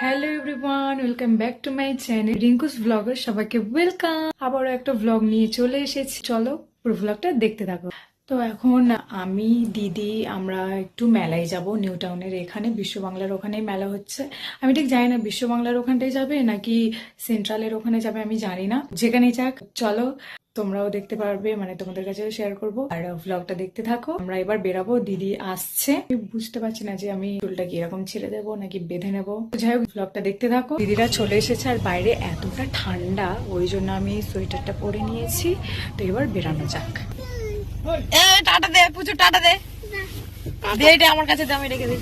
Hello everyone, welcome back to my channel Rinku's blogger. সবাইকে welcome. আবারও একটা ব্লগ নিয়ে চলে এসেছি, চলো পুরো ব্লগটা দেখতে থাকো। তো এখন আমি দিদি আমরা একটু মেলায় যাব, নিউ টাউনের এখানে বিশ্ব বাংলার ওখানেই মেলা হচ্ছে। আমি ঠিক জানি না বিশ্ব বাংলার ওখানটাই যাবে নাকি সেন্ট্রালের ওখানে যাবে, আমি জানি না। যেখানেই যাক চলো, তোমরাও দেখতে পারবে, মানে তোমাদের কাছেও শেয়ার করবো, আর ব্লগটা দেখতে থাকো। আমরা এবার বেরাবো, দিদি আসছে। বুঝতে পারছি না যে আমি চুলটা কি এরকম ছেড়ে দেবো নাকি বেঁধে নেবো। যাই হোক, ব্লগটা দেখতে থাকো। দিদিরা চলে এসেছে আর বাইরে এতটা ঠান্ডা, ওই জন্য আমি সোয়েটারটা পরে নিয়েছি। তো এবার বেরানো যাক। টাটা দে, পুজো টাটা দে। এটা আমার কাছে দে, আমি রেখে দিই।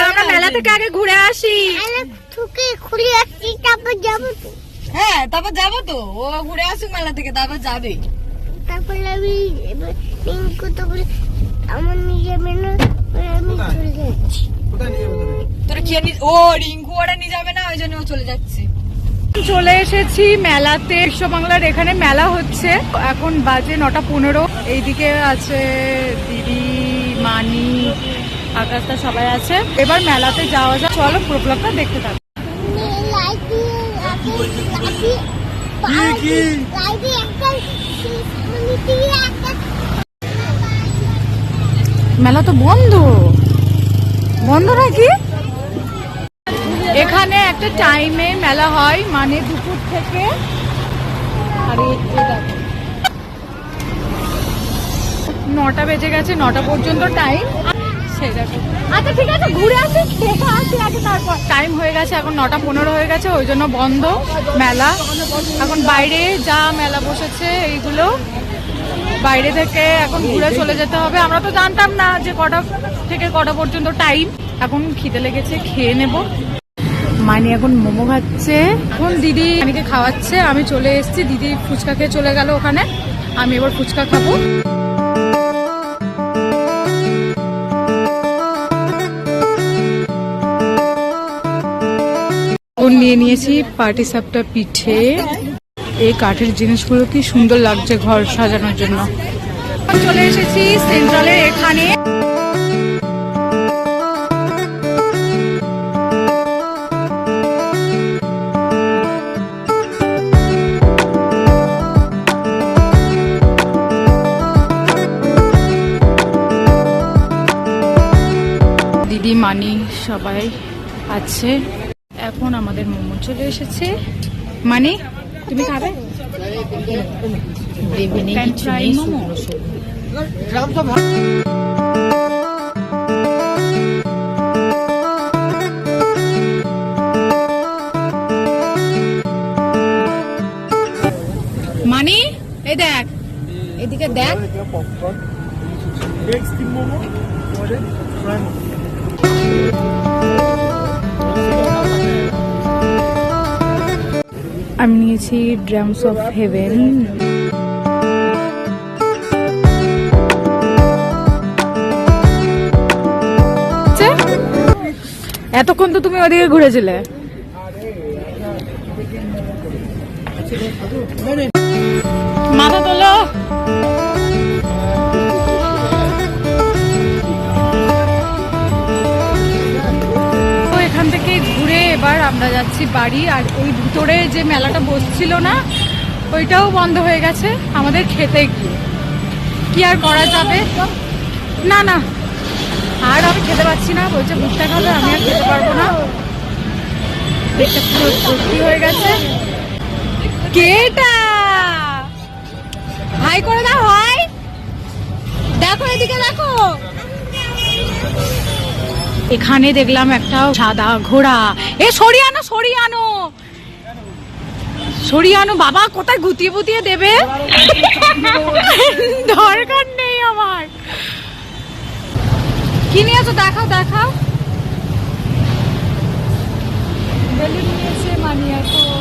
আমরা মেলা থেকে আগে ঘুরে আসি। হ্যাঁ, তারপর যাবো তো। ও ঘুরে আসুক মেলা থেকে, তারপর যাবে। তারপরে আমি আমার নিজে মেনে আমি চলে যাচ্ছি। তোরা কি ও রিঙ্কু ওরা নিয়ে যাবে না, ওই জন্য ও চলে যাচ্ছে। চলে এসেছি মেলাতে, বিশ্ব বাংলার এখানে মেলা হচ্ছে। এখন বাজে 9:15। এইদিকে আছে দিদি, মানি, আকাশটা, সবাই আছে। এবার মেলাতে যাওয়া যায়, চলো পুরো ব্লগটা দেখতে থাকো। মেলা তো বন্ধ নাকি? এখানে একটা টাইমে মেলা হয়, মানে দুপুর থেকে। আর 9টা বেজে গেছে, 9টা পর্যন্ত টাইম। আচ্ছা ঠিক আছে, ঘুরে আসি আগে, তারপর টাইম হয়ে গেছে, এখন 9:15 হয়ে গেছে, ওই জন্য বন্ধ মেলা। এখন বাইরে যা মেলা বসেছে এইগুলো বাইরে থেকে এখন ঘুরে চলে যেতে হবে। আমরা তো জানতাম না যে কটা থেকে কটা পর্যন্ত টাইম। এখন খিদে লেগেছে, খেয়ে নেব। মানি এখন মোমো খাচ্ছে, এখন দিদি মানিকে খাওয়াচ্ছে। আমি চলে এসেছি, দিদি ফুচকা খেয়ে চলে গেল ওখানে, আমি এবার ফুচকা খাবো। নিয়ে নিয়েছি পাটি সাপটা পিঠে। এই কাঠের জিনিসগুলো কি সুন্দর লাগছে ঘর সাজানোর জন্য। চলে এসেছি সেন্ট্রালের এখানে। দিদি, মানি সবাই আছে। এখন আমাদের মোমো চলে এসেছে। মানে তুমি খাবে? মানে এই দেখ, এদিকে দেখ। আমি নিয়েছি ড্রামস অফ হেভেন। এতক্ষণ তো তুমি ওদিকে ঘুরেছিলে। মাথা তোলো। এখান থেকে ঘুরে এবার আমরা যাচ্ছি বাড়ি। আর ওই ভিতরে যে মেলাটা বসছিল না, ওইটাও বন্ধ হয়ে গেছে আমাদের খেতে গিয়ে। কি আর করা যাবে? না না, আর আমি খেতে পারছি না। বলছে ভুট্টা খাবে, আমি আর খেতে পারবো না। পেটটা পুরো ভর্তি হয়ে গেছে। কেটা হাই করে দাও, হাই। দেখো এদিকে দেখো, এখানে দেখলাম একটা সাদা ঘোড়া। সরিয়ে আনো বাবা, কোথায় গুতিয়ে বুতিয়ে দেবে? দরকার নেই আমার। কি নিয়েছো দেখাও। বেলুন নিয়েছে, মানি এখন